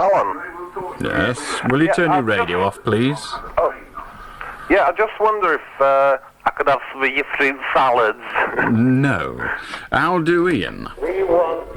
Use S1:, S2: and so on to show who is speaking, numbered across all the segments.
S1: Alan.
S2: Yes. Will you turn your radio off, please?
S1: Oh. Yeah, I just wonder if I could have 3 fruit salads.
S2: No. How do, Ian?
S1: We want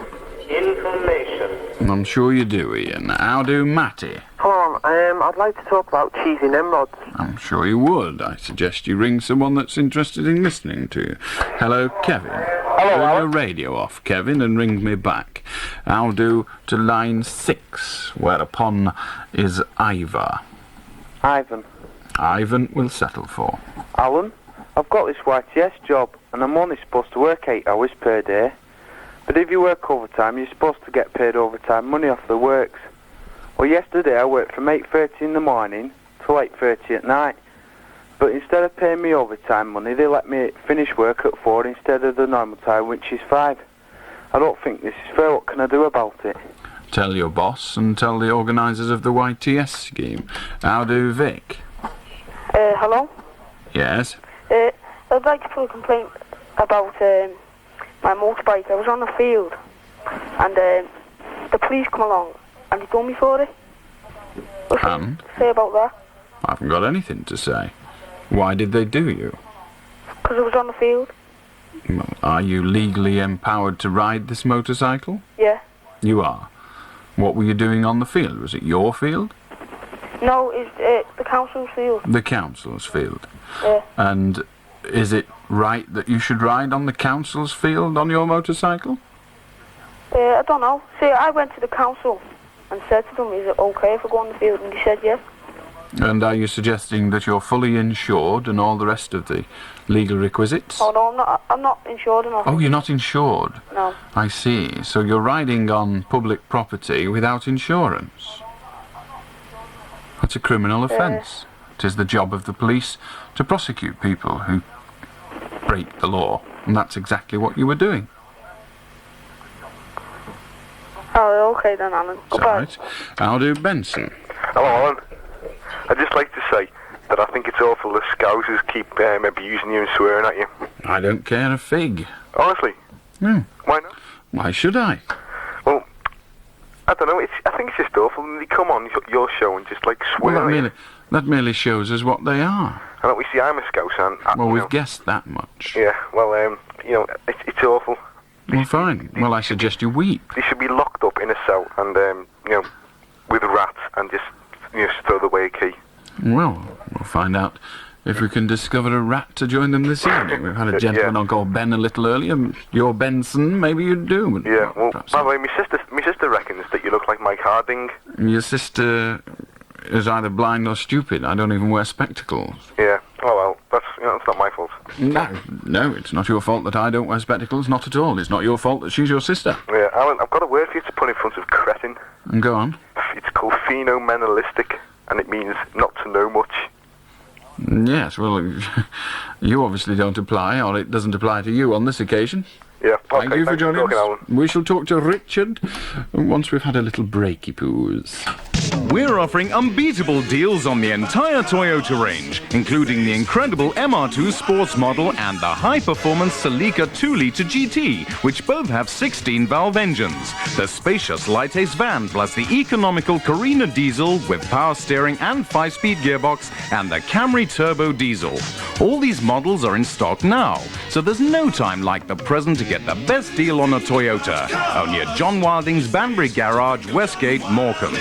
S1: information.
S2: I'm sure you do, Ian. How do, Matty?
S3: Hello, I'd like to talk about cheesy Nimrods.
S2: I'm sure you would. I suggest you ring someone that's interested in listening to you. Hello, Kevin.
S1: Hello,
S2: Turn
S1: Alan.
S2: your radio off, Kevin, and ring me back. I'll do to line 6, whereupon is Ivor.
S3: Ivan.
S2: Ivan will settle for.
S3: Alan, I've got this YTS job, and I'm only supposed to work 8 hours per day. But if you work overtime, you're supposed to get paid overtime money off the works. Well, yesterday I worked from 8:30 in the morning till 8:30 at night. But instead of paying me overtime money, they let me finish work at 4 instead of the normal time, which is 5. I don't think this is fair. What can I do about it?
S2: Tell your boss and tell the organisers of the YTS scheme. How do, Vic?
S4: Hello?
S2: Yes?
S4: I'd like to put a complaint about my motorbike. I was on the field and the police come along and they done me for it. What's
S2: And?
S4: to say about that?
S2: I haven't got anything to say. Why did they do you?
S4: Because I was on the field.
S2: Well, are you legally empowered to ride this motorcycle?
S4: Yeah.
S2: You are. What were you doing on the field? Was it your field?
S4: No, it's the council's field.
S2: The council's field.
S4: Yeah.
S2: And is it right that you should ride on the council's field on your motorcycle?
S4: I don't know. See, I went to the council and said to them, is it okay if I go on the field? And they said yes.
S2: And are you suggesting that you're fully insured and all the rest of the legal requisites?
S4: Oh no, I'm not insured enough.
S2: Oh, you're not insured?
S4: No.
S2: I see. So you're riding on public property without insurance? That's a criminal offence. It is the job of the police to prosecute people who break the law. And that's exactly what you were doing.
S4: Oh, okay then, Alan.
S2: All right. How do, Benson?
S1: Hello, Alan. I'd just like to say that I think it's awful the Scousers keep abusing you and swearing at you.
S2: I don't care a fig.
S1: Honestly.
S2: Hmm.
S1: Why not?
S2: Why should I?
S1: Well, I don't know. I think it's just awful when they come on your show and just, like, swear
S2: Well,
S1: at you.
S2: that merely shows us what they are.
S1: I know, we see I'm a Scouser and...
S2: Well,
S1: you
S2: we've
S1: know,
S2: guessed that much.
S1: Yeah, well, it's awful.
S2: Well, fine. Well, I suggest you weep.
S1: They should be locked up in a cell and, with rats and just throw away a key.
S2: Well, we'll find out if we can discover a rat to join them this evening. We've had a gentleman on called Ben a little earlier. You're Benson, maybe you'd do. But
S1: Yeah, well,
S2: perhaps
S1: by the way, my sister reckons that you look like Mike Harding.
S2: your sister is either blind or stupid. I don't even wear spectacles.
S1: Yeah, oh well, that's not my fault.
S2: No, it's not your fault that I don't wear spectacles, not at all. It's not your fault that she's your sister.
S1: Yeah, Alan, I've got a word for you to put in front of cretin.
S2: And go on.
S1: It's called phenomenalistic, and it means not to know much.
S2: Yes, well, you obviously don't apply, or it doesn't apply to you on this occasion.
S1: Yeah, okay,
S2: Thank you for joining
S1: talking,
S2: us.
S1: Alan.
S2: We shall talk to Richard once we've had a little breaky poos.
S5: We're offering unbeatable deals on the entire Toyota range, including the incredible MR2 sports model and the high-performance Celica 2-litre GT, which both have 16-valve engines, the spacious Lighthace van plus the economical Carina diesel with power steering and 5-speed gearbox, and the Camry Turbo diesel. All these models are in stock now, so there's no time like the present to get the best deal on a Toyota. Only at John Wilding's Banbury Garage, Westgate, Morecambe.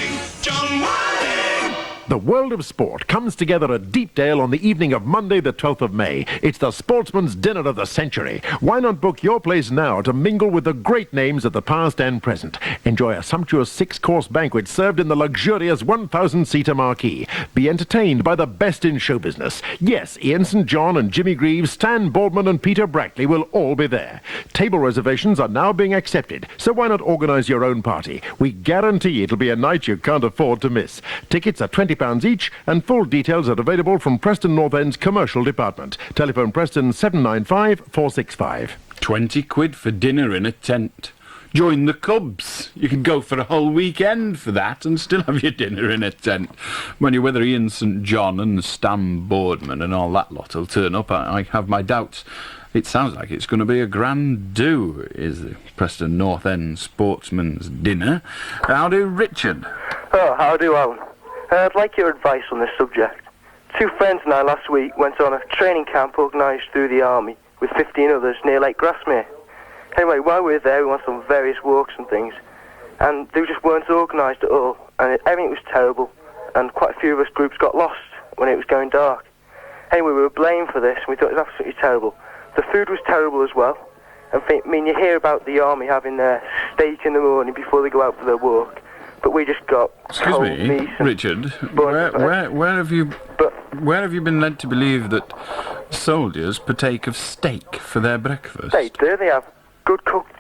S6: The world of sport comes together at Deepdale on the evening of Monday the 12th of May. It's the sportsman's dinner of the century. Why not book your place now to mingle with the great names of the past and present? Enjoy a sumptuous 6-course banquet served in the luxurious 1,000-seater marquee. Be entertained by the best in show business. Yes, Ian St. John and Jimmy Greaves, Stan Boardman and Peter Brackley will all be there. Table reservations are now being accepted, so why not organise your own party? We guarantee it'll be a night you can't afford to miss. Tickets are £20 each, and full details are available from Preston North End's commercial department. Telephone Preston 795 465.
S2: 20 quid for dinner in a tent. Join the Cubs. You can go for a whole weekend for that and still have your dinner in a tent. When you're whether Ian St. John and Stan Boardman and all that lot will turn up, I have my doubts. It sounds like it's going to be a grand do, is the Preston North End Sportsman's Dinner. How do, Richard?
S7: Oh, how do, Alan? I'd like your advice on this subject. 2 friends and I last week went on a training camp organised through the army with 15 others near Lake Grasmere. Anyway, while we were there, we went on various walks and things, and they just weren't organised at all, and everything was terrible, and quite a few of us groups got lost when it was going dark. Anyway, we were blamed for this, and we thought it was absolutely terrible. The food was terrible as well. I mean, you hear about the army having their steak in the morning before they go out for their walk, but we just got
S2: Excuse me, Richard, where have you been led to believe that soldiers partake of steak for their breakfast?
S7: They do. They have good cooked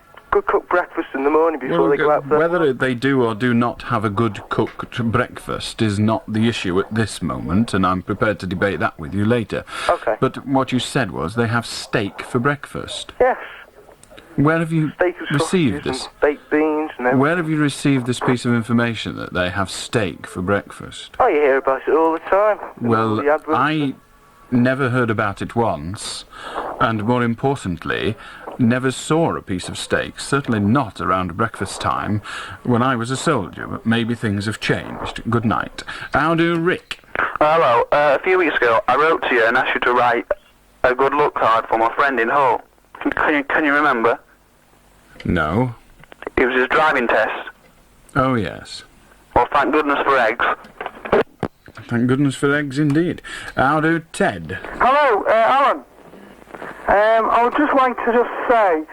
S7: breakfast in the morning before they go out for their
S2: Whether
S7: walk.
S2: they do or do not have a good cooked breakfast is not the issue at this moment, and I'm prepared to debate that with you later.
S7: Okay.
S2: But what you said was they have steak for breakfast.
S7: Yes.
S2: Where have you
S7: Steak and
S2: received
S7: sausages
S2: this?
S7: and baked beans and everything.
S2: Where have you received this piece of information that they have steak for breakfast?
S7: Oh, you hear about it all the time.
S2: Well,
S7: The adverts.
S2: I never heard about it once, and more importantly, never saw a piece of steak, certainly not around breakfast time, when I was a soldier, but maybe things have changed. Good night. How do, Rick?
S8: Hello. A few weeks ago, I wrote to you and asked you to write a good luck card for my friend in Hull. Can you remember?
S2: No.
S8: It was his driving test.
S2: Oh, yes.
S8: Well, thank goodness for eggs.
S2: Thank goodness for eggs, indeed. How do, Ted?
S9: Hello, Alan. I would just like to just say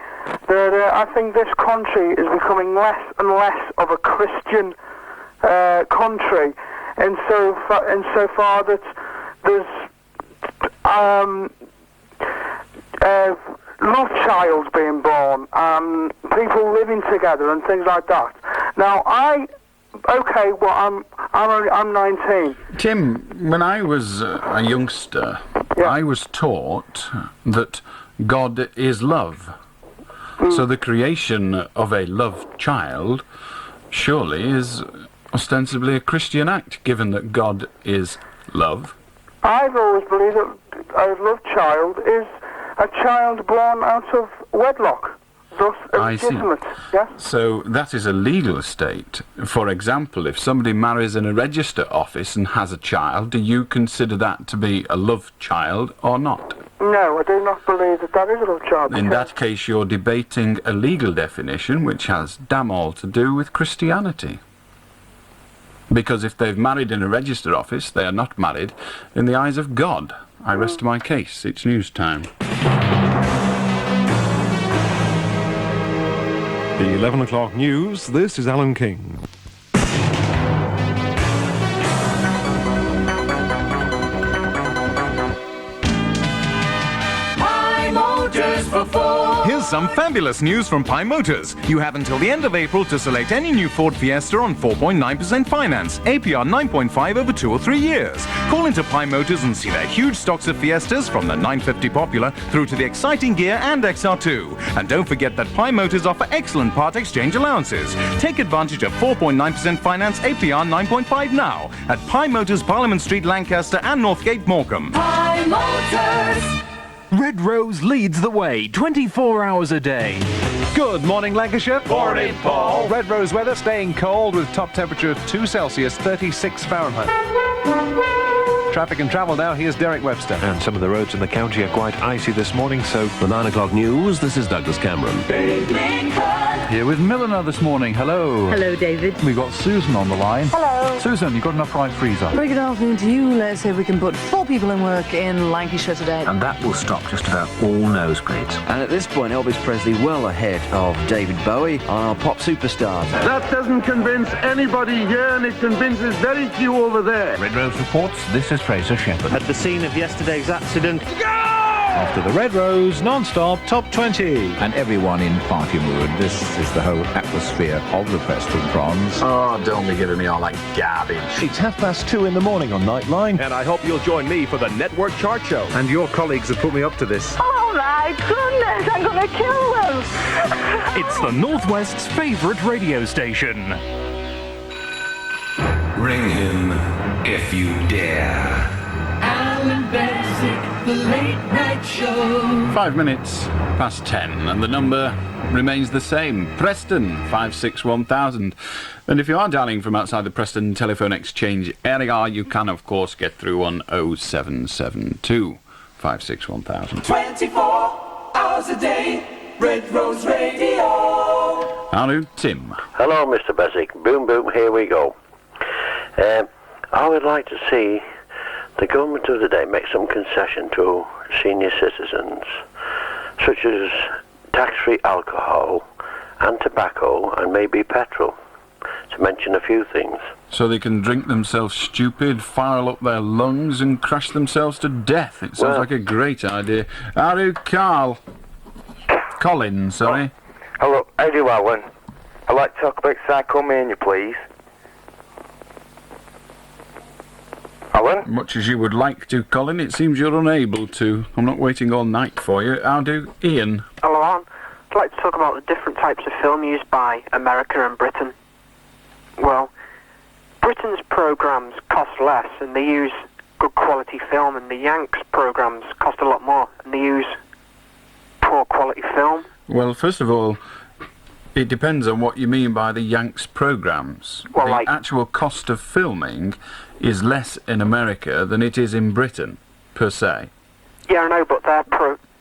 S9: that I think this country is becoming less and less of a Christian country, insofar that there's love childs being born and people living together and things like that. Now, I'm 19.
S2: Tim, when I was a youngster, I was taught that God is love. So the creation of a love child surely is ostensibly a Christian act, given that God is love.
S9: I've always believed that a love child is a child born out of wedlock, thus illegitimate. Yes?
S2: So that is a legal state. For example, if somebody marries in a register office and has a child, do you consider that to be a love child or not?
S9: No, I do not believe that that is a love child.
S2: In that case, you're debating a legal definition which has damn all to do with Christianity. Because if they've married in a register office, they are not married in the eyes of God. I rest my case. It's news time.
S10: The 11 o'clock news, this is Alan King.
S5: Here's some fabulous news from Pi Motors. You have until the end of April to select any new Ford Fiesta on 4.9% finance, APR 9.5 over 2 or 3 years. Call into Pi Motors and see their huge stocks of Fiestas from the 950 Popular through to the exciting Gear and XR2. And don't forget that Pi Motors offer excellent part exchange allowances. Take advantage of 4.9% finance, APR 9.5 now at Pi Motors, Parliament Street, Lancaster and Northgate, Morecambe.
S11: Pi Motors! Red Rose leads the way 24 hours a day.
S12: Good morning, Lancashire.
S11: Morning, Paul.
S12: Red Rose weather staying cold with top temperature of 2 Celsius, 36 Fahrenheit. Traffic and travel now, here's Derek Webster.
S13: And some of the roads in the county are quite icy this morning, so the 9 o'clock news, this is Douglas Cameron.
S14: Here with Milliner this morning. Hello.
S15: Hello, David.
S14: We've got Susan on the line.
S15: Hello.
S14: Susan, you've got enough fried freezer?
S15: Very good afternoon to you. Let's say we can put 4 people in work in Lancashire today.
S16: And that will stop just about all nosebleeds. And at this point, Elvis Presley well ahead of David Bowie on our pop superstars.
S17: That doesn't convince anybody here, and it convinces very few over there.
S14: Red Rose reports, this is Fraser Shepherd.
S18: At the scene of yesterday's accident.
S12: Go! After the Red Rose non-stop top 20.
S19: And everyone in party mood. This is the whole atmosphere of the Preston Bronze.
S20: Oh, don't be giving me all that garbage.
S21: It's 2:30 in the morning on Nightline.
S22: And I hope you'll join me for the Network Chart Show.
S23: And your colleagues have put me up to this.
S4: Oh my goodness, I'm gonna kill them.
S11: It's the Northwest's favourite radio station.
S24: Ring him if you dare.
S11: Allan Beswick, the late night
S1: Show.
S2: 5 minutes past 10, and the number remains the same. Preston 561,000. And if you are dialing from outside the Preston Telephone Exchange area, you can of course get through on 0772 561,000.
S1: 24 hours a day, Red Rose Radio.
S2: Hello, Tim.
S3: Hello, Mr Beswick. Boom, boom, here we go. I would like to see the government of the day make some concession to senior citizens, such as tax-free alcohol and tobacco and maybe petrol, to mention a few things.
S2: So they can drink themselves stupid, fire up their lungs and crash themselves to death. It sounds like a great idea. Hello, Colin, sorry.
S6: Hello, how do you, Alan? I'd like to talk about Psychomania, please. Alan?
S2: Much as you would like to, Colin, it seems you're unable to. I'm not waiting all night for you. How do, Ian?
S9: Hello, Alan. I'd like to talk about the different types of film used by America and Britain. Well, Britain's programmes cost less and they use good quality film, and the Yanks' programmes cost a lot more and they use poor quality film.
S2: Well, first of all, it depends on what you mean by the Yanks programmes.
S9: Well,
S2: the actual cost of filming is less in America than it is in Britain, per se.
S9: Yeah, I know, but their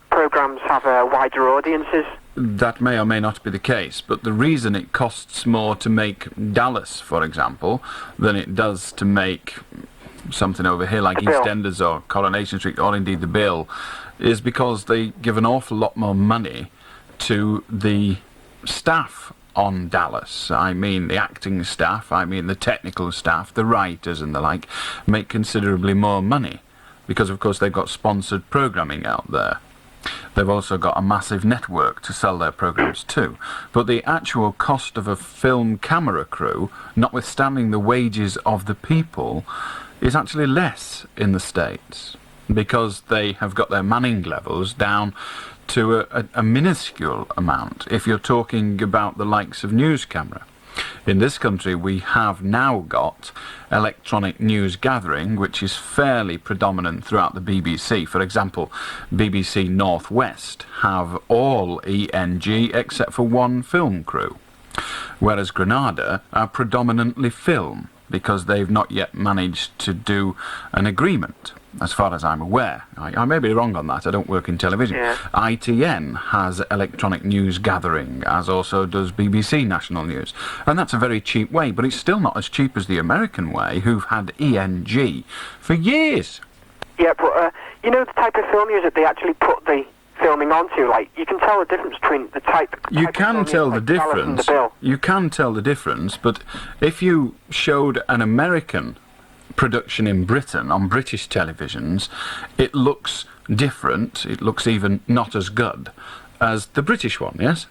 S9: programmes have wider audiences.
S2: That may or may not be the case, but the reason it costs more to make Dallas, for example, than it does to make something over here like EastEnders or Coronation Street, or indeed The Bill, is because they give an awful lot more money to the staff on Dallas. I mean the acting staff, I mean the technical staff, the writers and the like, make considerably more money because of course they've got sponsored programming out there. They've also got a massive network to sell their programs to. But the actual cost of a film camera crew, notwithstanding the wages of the people, is actually less in the States because they have got their manning levels down to a minuscule amount, if you're talking about the likes of news camera. In this country we have now got electronic news gathering, which is fairly predominant throughout the BBC. For example, BBC North West have all ENG except for one film crew, whereas Granada are predominantly film, because they've not yet managed to do an agreement, as far as I'm aware. I may be wrong on that, I don't work in television.
S9: Yeah.
S2: ITN has electronic news gathering, as also does BBC National News. And that's a very cheap way, but it's still not as cheap as the American way, who've had ENG for years.
S9: Yeah, but you know the type of film use that they actually put the filming onto, like, you can tell the difference between the type
S2: You can tell the
S9: Dallas and
S2: difference.
S9: The Bill.
S2: You can tell the difference, but if you showed an American production in Britain on British televisions, it looks different. It looks even not as good as the British one, yes?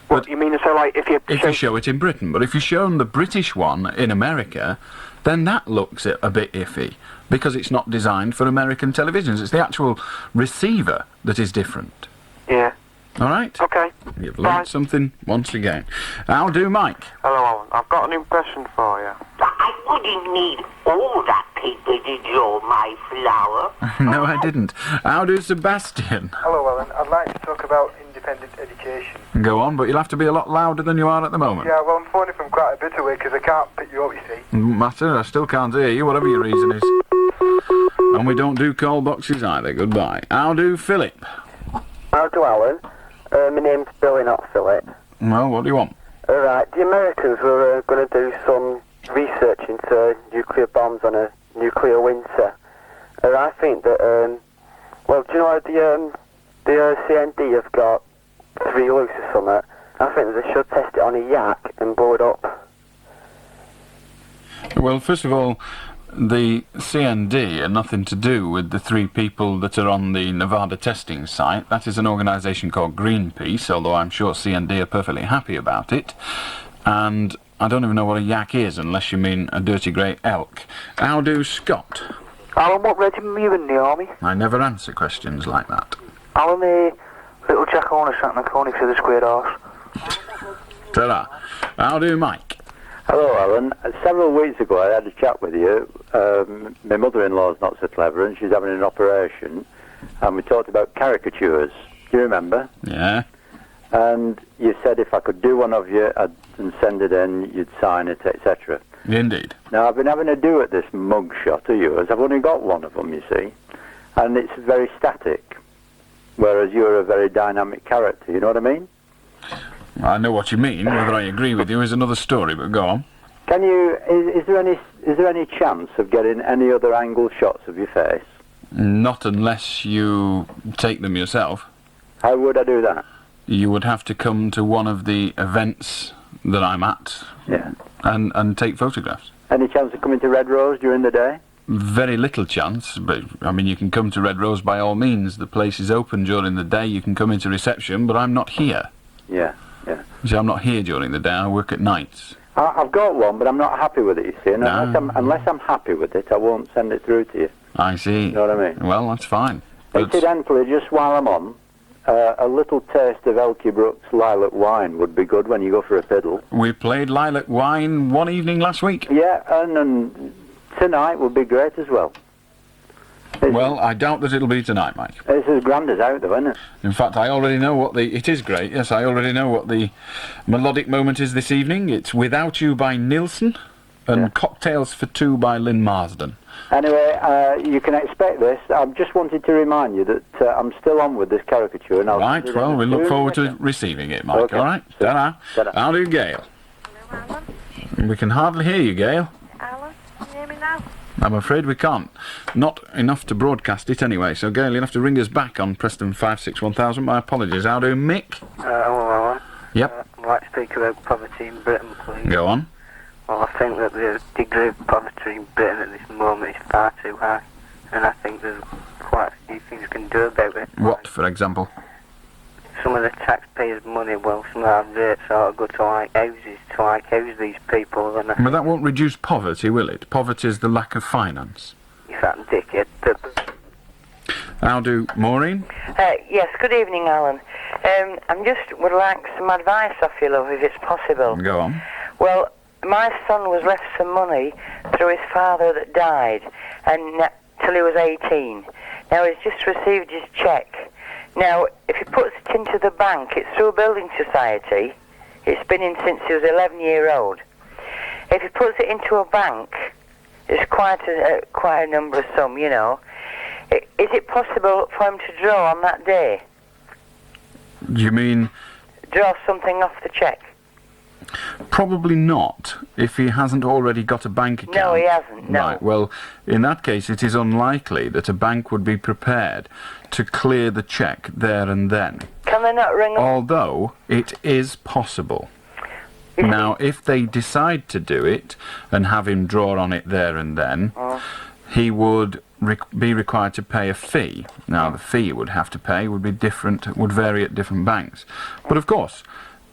S9: What you mean? So, like, if you
S2: show it in Britain, but if you show them the British one in America, then that looks a bit iffy, because it's not designed for American televisions. It's the actual receiver that is different.
S9: Yeah.
S2: All right?
S9: Okay.
S2: You've learned something once again. How do, Mike?
S6: Hello, Alan. I've got an impression for you.
S24: I wouldn't need all that paper to draw my flower.
S2: No, I didn't. How do, Sebastian?
S6: Hello, Alan. I'd like to talk about independent education.
S2: Go on, but you'll have to be a lot louder than you are at the moment.
S6: Yeah, well, I'm phoning from quite a bit away because I can't pick you up, you see.
S2: Doesn't matter, I still can't hear you, whatever your reason is. And we don't do call boxes either. Goodbye. How do, Philip?
S25: How do, Alan? My name's Billy, not Philip.
S2: Well, what do you want?
S25: Alright, the Americans were going to do some research into nuclear bombs on a nuclear winter. And I think that, well, do you know how the CND have got 3 loose or something? I think that they should test it on a yak and blow it up.
S2: Well, first of all, the CND are nothing to do with the 3 people that are on the Nevada testing site. That is an organisation called Greenpeace, although I'm sure CND are perfectly happy about it. And I don't even know what a yak is, unless you mean a dirty grey elk. How do, Scott?
S9: Alan, what regiment were you in the army?
S2: I never answer questions like that.
S9: Alan, little Jack Horner sat in the corner for the squared arse.
S2: Ta-ra. How do, Mike?
S26: Hello, Alan. Several weeks ago I had a chat with you. My mother-in-law's not so clever and she's having an operation. and we talked about caricatures. Do you remember?
S2: Yeah.
S26: And you said if I could do one of you and send it in, you'd sign it, etc.
S2: Indeed.
S26: Now, I've been having a do at this mug shot of yours. I've only got one of them, you see, and it's very static, whereas you're a very dynamic character, you know what I mean?
S2: I know what you mean. Whether I agree with you is another story, but go on.
S26: Can you, is there any chance of getting any other angle shots of your face?
S2: Not unless you take them yourself.
S26: How would I do that?
S2: You would have to come to one of the events that I'm at,
S26: yeah,
S2: and take photographs.
S26: Any chance of coming to Red Rose during the day?
S2: Very little chance, but I mean, you can come to Red Rose by all means. The place is open during the day. You can come into reception, but I'm not here.
S26: Yeah, yeah.
S2: See, I'm not here during the day. I work at nights.
S26: I've got one, but I'm not happy with it, you see. And unless I'm happy with it, I won't send it through to you.
S2: I see.
S26: You know what I mean?
S2: Well, that's fine.
S26: Incidentally, just while I'm on, a little taste of Elkie Brooks lilac wine would be good when you go for a fiddle.
S2: We played lilac wine one evening last week.
S26: Yeah, and tonight would be great as well.
S2: Well, I doubt that it'll be tonight, Mike.
S26: It's as grand as out, though, isn't it?
S2: In fact, I already know what the... It is great, yes, I already know what the melodic moment is this evening. It's Without You by Nielsen and Cocktails for Two by Lynn Marsden.
S26: Anyway, you can expect this. I just wanted to remind you that I'm still on with this caricature. And
S2: Right, well, we look forward to receiving it, Mike,
S26: okay.
S2: all right? Ta-ra. How do you, Gail?
S4: Hello, Alan.
S2: We can hardly hear you, Gail.
S4: Alan, can you hear me now?
S2: I'm afraid we can't. Not enough to broadcast it anyway, so Gail, you'll have to ring us back on Preston 561,000. My apologies. How do, Mick?
S5: Hello, Alan.
S2: Yep.
S5: I'd like to speak about poverty in Britain, please.
S2: Go on.
S5: Well, I think that the degree of poverty in Britain at this moment is far too high, and I think there's quite a few things we can do about it.
S2: What, for example?
S5: Some of the taxpayers' money, well, some of our rates ought to go to like houses, to like house these people. And
S2: But that won't reduce poverty, will it? Poverty is the lack of finance.
S5: you fat dickhead.
S2: How do, Maureen?
S7: Yes, good evening, Alan. I just would like some advice off you, love, if it's possible.
S2: Go on.
S7: Well, my son was left some money through his father that died, and till he was 18. Now he's just received his cheque. Now, if he puts it into the bank, it's through a building society. It's been in since he was 11-year-old. If he puts it into a bank, it's quite a number of sum, you know. Is it possible for him to draw on that day?
S2: You mean...
S7: Draw something off the cheque?
S2: Probably not, if he hasn't already got a bank account.
S7: No, he hasn't, no.
S2: Right, well, in that case, it is unlikely that a bank would be prepared to clear the cheque there and then.
S7: Can they not ring up?
S2: Although, it is possible. Now, if they decide to do it and have him draw on it there and then, he would be required to pay a fee. Now, the fee he would have to pay would be different, would vary at different banks. But of course,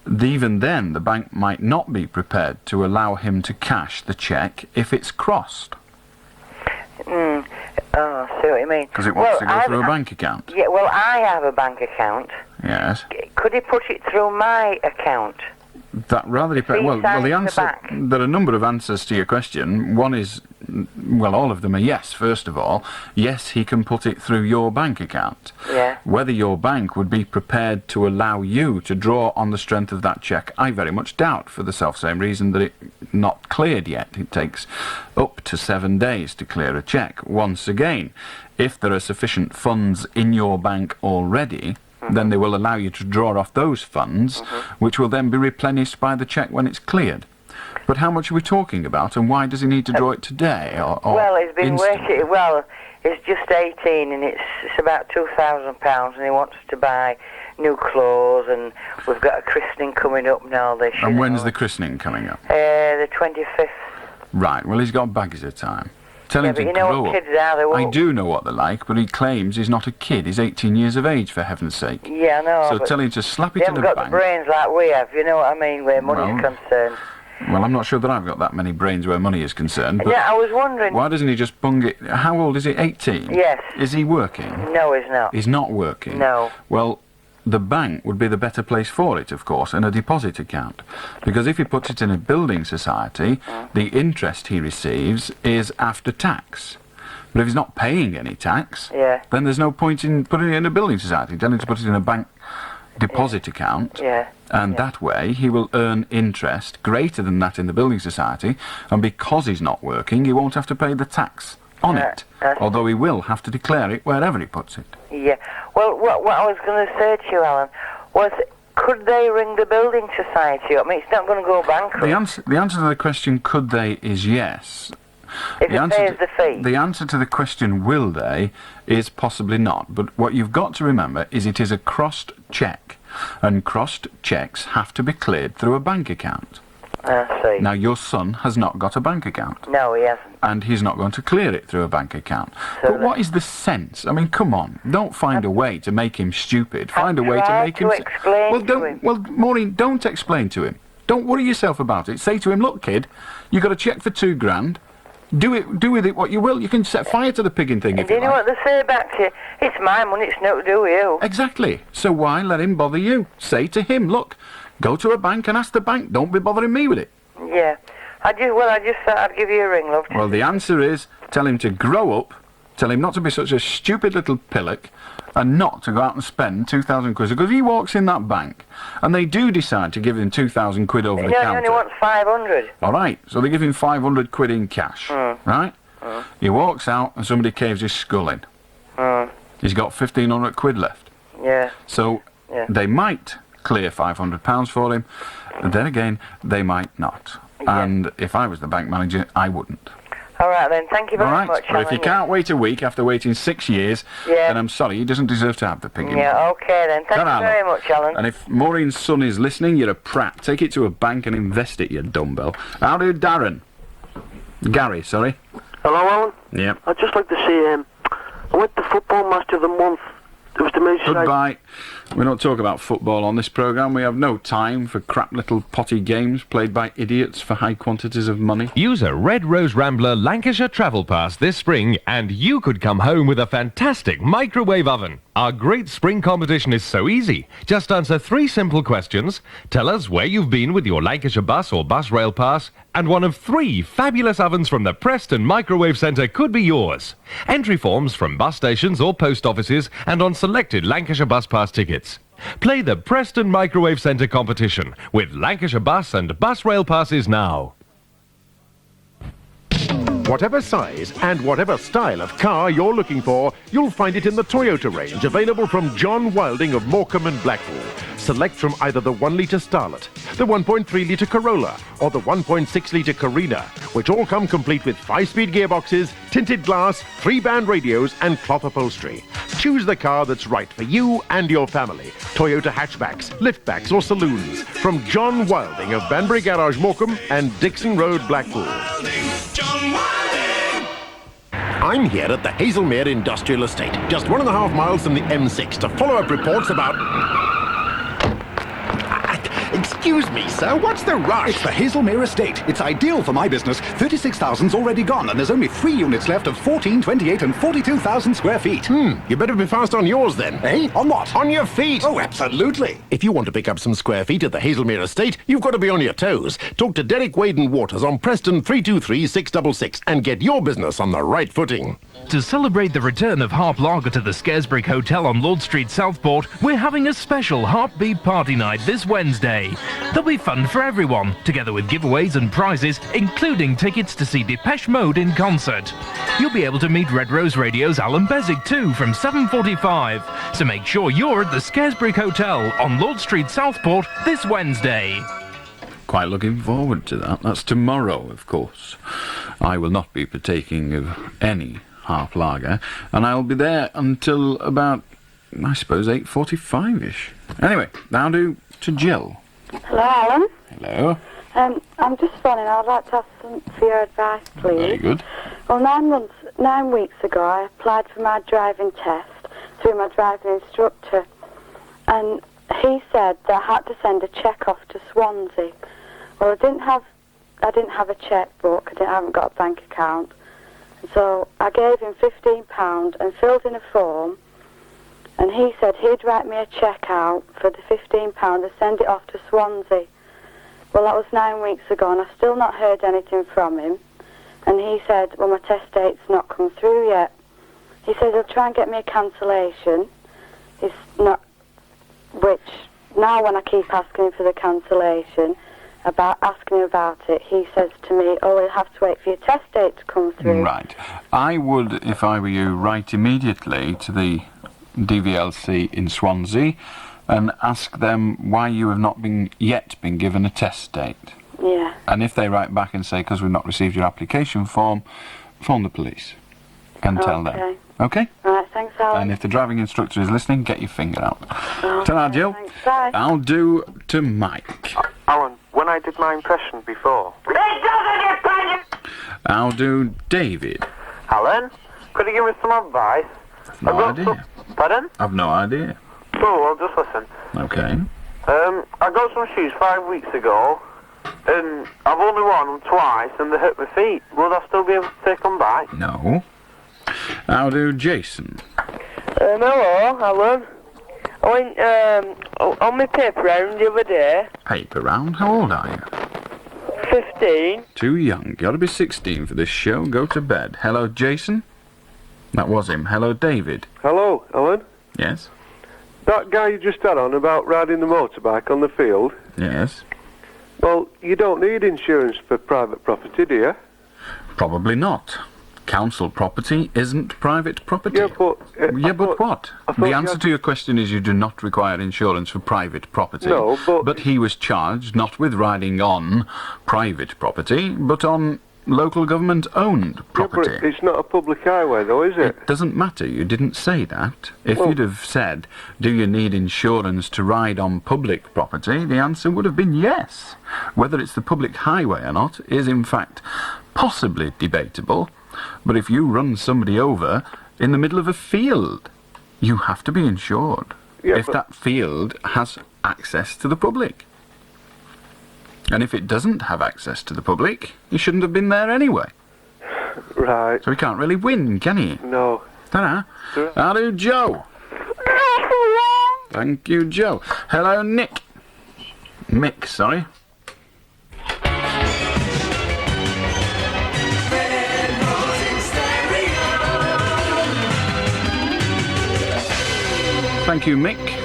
S2: even then, the bank might not be prepared to allow him to cash the cheque if it's crossed.
S7: Oh, I see what you mean.
S2: Because it wants to go through a bank account.
S7: Yeah, well, I have a bank account.
S2: Yes.
S7: Could he put it through my account?
S2: That rather depends. Well, the answer. There are a number of answers to your question. One is, well, all of them are yes. First of all, yes, he can put it through your bank account.
S7: Yeah.
S2: Whether your bank would be prepared to allow you to draw on the strength of that cheque, I very much doubt, for the self-same reason that it's not cleared yet. It takes up to 7 days to clear a cheque. Once again, if there are sufficient funds in your bank already, then they will allow you to draw off those funds, which will then be replenished by the cheque when it's cleared. But how much are we talking about, and why does he need to draw it today? Or
S7: well, he's been
S2: instantly?
S7: working. Well, he's just 18, and it's about £2,000, and he wants to buy new clothes, and we've got a christening coming up now.
S2: And when's the christening coming up?
S7: The 25th.
S2: Right. Well, he's got baggies of time. Tell him to
S7: but you know
S2: grow
S7: what
S2: up.
S7: kids are, they won't...
S2: I do know what they're like, but he claims he's not a kid. He's 18 years of age, for heaven's sake.
S7: Yeah, I know.
S2: So
S7: but
S2: tell him to slap it
S7: they
S2: in the
S7: haven't
S2: bank.
S7: got the brains like we have, you know what I mean, where money's concerned.
S2: Well, I'm not sure that I've got that many brains where money is concerned. But
S7: yeah, I was wondering...
S2: Why doesn't he just bung it... How old is he? 18?
S7: Yes.
S2: Is he working?
S7: No, he's not.
S2: He's not working?
S7: No.
S2: Well, the bank would be the better place for it, of course, and a deposit account. Because if he puts it in a building society, the interest he receives is after tax. But if he's not paying any tax,
S7: Yeah.
S2: then there's no point in putting it in a building society. Tell him to put it in a bank deposit account,
S7: Yeah.
S2: and that way he will earn interest greater than that in the building society, and because he's not working, he won't have to pay the tax on it, although he will have to declare it wherever he puts it.
S7: Yeah. Well, what I was going to say to you, Alan, was could they ring the building society up? I mean, it's not going to go bankrupt.
S2: The answer to the question, could they, is yes.
S7: If it pays the fee.
S2: The answer to the question, will they, is possibly not. But what you've got to remember is it is a crossed cheque, and crossed cheques have to be cleared through a bank account.
S7: I see.
S2: Now, your son has not got a bank account.
S7: No, he hasn't.
S2: And he's not going to clear it through a bank account. But what is the sense? I mean, come on. Don't find a way to make him stupid. Find a way to make him...
S7: explain to him.
S2: Well, Maureen, don't explain to him. Don't worry yourself about it. Say to him, look, kid, you got a cheque for £2,000. Do with it what you will. You can set fire to the pigging thing if
S7: Do
S2: you
S7: you know
S2: like.
S7: what they say back to you? It's my money, it's not to do with you.
S2: Exactly. So why let him bother you? Say to him, look, go to a bank and ask the bank. Don't be bothering me with it.
S7: Yeah. I just thought I'd give you a ring, love.
S2: Well, the answer is, tell him to grow up, tell him not to be such a stupid little pillock, and not to go out and spend 2,000 quid. Because if he walks in that bank, and they do decide to give him 2,000 quid over the counter...
S7: He only wants 500.
S2: All right, so they give him 500 quid in cash, right? He walks out, and somebody caves his skull in. He's got 1,500 quid left.
S7: Yeah.
S2: So they might clear £500 for him, and then again, they might not. And if I was the bank manager, I wouldn't.
S7: All right, then. Thank you very much,
S2: But if
S7: Alan.
S2: you can't wait a week after waiting 6 years, then I'm sorry, he doesn't deserve to have the pig.
S7: Yeah, okay, then. Thank you very much, Alan.
S2: And if Maureen's son is listening, you're a prat. Take it to a bank and invest it, you dumbbell. How do Darren? Gary, sorry.
S8: Hello, Alan?
S2: Yep.
S8: I'd just like to say, I went to Football Match of the Month. It was the Merseyside...
S2: Goodbye. We don't talk about football on this programme. We have no time for crap little potty games played by idiots for high quantities of money.
S11: Use a Red Rose Rambler Lancashire Travel Pass this spring and you could come home with a fantastic microwave oven. Our great spring competition is so easy. Just answer 3 simple questions, tell us where you've been with your Lancashire Bus or Bus Rail Pass, and one of 3 fabulous ovens from the Preston Microwave Centre could be yours. Entry forms from bus stations or post offices and on selected Lancashire Bus Pass tickets. Play the Preston Microwave Centre competition with Lancashire Bus and Bus Rail Passes now.
S10: Whatever size and whatever style of car you're looking for, you'll find it in the Toyota range, available from John Wilding of Morecambe and Blackpool. Select from either the 1-litre Starlet, the 1.3-litre Corolla, or the 1.6-litre Carina, which all come complete with 5-speed gearboxes, tinted glass, 3-band radios, and cloth upholstery. Choose the car that's right for you and your family. Toyota hatchbacks, liftbacks, or saloons. From John Wilding of Banbury Garage, Morecambe, and Dixon Road, Blackpool. I'm here at the Hazelmere Industrial Estate, just 1.5 miles from the M6, to follow up reports about...
S13: Excuse me, sir, what's the rush? It's the Hazelmere Estate. It's ideal for my business. 36,000's already gone, and there's only 3 units left of 14, 28, and 42,000 square feet.
S10: You better be fast on yours then.
S13: Eh? On what?
S10: On your feet.
S13: Oh, absolutely.
S10: If you want to pick up some square feet at the Hazelmere Estate, you've got to be on your toes. Talk to Derek Wade and Waters on Preston 323-666 and get your business on the right footing.
S11: To celebrate the return of Harp Lager to the Scaresbrick Hotel on Lord Street, Southport, we're having a special Heartbeat Party Night this Wednesday. There'll be fun for everyone, together with giveaways and prizes, including tickets to see Depeche Mode in concert. You'll be able to meet Red Rose Radio's Allan Beswick too from 7:45. So make sure you're at the Scaresbrick Hotel on Lord Street, Southport this Wednesday.
S2: Quite looking forward to that. That's tomorrow, of course. I will not be partaking of any Harp Lager, and I'll be there until about, I suppose, 8:45ish. Anyway, now to Jill.
S15: Hello, Alan.
S2: Hello.
S15: I'm just phoning. I'd like to ask for your advice, please.
S2: Very good.
S15: Well, 9 weeks ago, I applied for my driving test through my driving instructor, and he said that I had to send a cheque off to Swansea. Well, I didn't have a chequebook. I haven't got a bank account, so I gave him £15 and filled in a form. And he said he'd write me a cheque out for the £15 and send it off to Swansea. Well, that was 9 weeks ago, and I've still not heard anything from him. And he said, well, my test date's not come through yet. He says he'll try and get me a cancellation. It's not, which now when I keep asking him for the cancellation, asking him about it, he says to me, oh, we'll have to wait for your test date to come through.
S2: Right. I would, if I were you, write immediately to the DVLC in Swansea and ask them why you have not yet been given a test date.
S15: Yeah.
S2: And if they write back and say, because we've not received your application form, phone the police and tell them. Okay?
S15: Right, thanks, Alan.
S2: And if the driving instructor is listening, get your finger out.
S15: Okay,
S2: Ta-ra, Jill.
S15: thanks, bye.
S2: I'll do to Mike.
S12: Alan, when I did my impression before...
S2: I'll do David.
S12: Alan, could you give me some advice?
S2: No idea.
S12: Pardon?
S2: I've no idea.
S12: Oh, well, just listen.
S2: Okay.
S12: I got some shoes 5 weeks ago, and I've only worn them twice, and they hurt my feet. Will I still be able to take them back?
S2: No. I'll do Jason.
S14: Hello, Alan. I went on my paper round the other day.
S2: Paper round? How old are you?
S14: 15.
S2: Too young. Got to be 16 for this show. Go to bed. Hello, Jason? That was him. Hello, David.
S16: Hello, Alan.
S2: Yes?
S16: That guy you just had on about riding the motorbike on the field.
S2: Yes?
S16: Well, you don't need insurance for private property, do you?
S2: Probably not. Council property isn't private property.
S16: Yeah, but...
S2: what? The answer to your question is you do not require insurance for private property.
S16: No,
S2: but he was charged not with riding on private property, but on local government-owned property.
S16: Yeah, but it's not a public highway, though, is it?
S2: It doesn't matter. You didn't say that. If you'd have said, do you need insurance to ride on public property, the answer would have been yes. Whether it's the public highway or not is, in fact, possibly debatable. But if you run somebody over in the middle of a field, you have to be insured if that field has access to the public. And if it doesn't have access to the public, you shouldn't have been there anyway.
S16: Right.
S2: So he can't really win, can he?
S16: No.
S2: Ta-ra. I'll do Joe. Thank you, Joe. Hello, Nick. Mick, sorry. Thank you, Mick.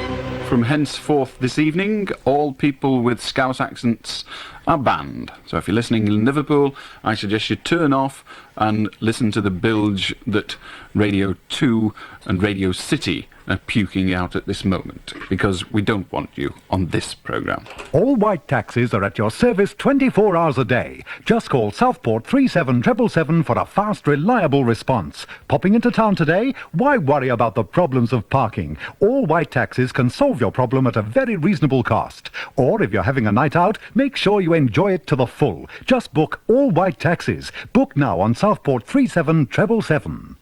S2: From henceforth this evening, all people with Scouse accents are banned. So if you're listening in Liverpool, I suggest you turn off and listen to the bilge that Radio 2 and Radio City are puking out at this moment, because we don't want you on this programme.
S13: All white taxis are at your service 24 hours a day. Just call Southport 37777 for a fast, reliable response. Popping into town today? Why worry about the problems of parking? All white taxis can solve your problem at a very reasonable cost. Or if you're having a night out, make sure you enjoy it to the full. Just book all white taxis. Book now on Southport 37777.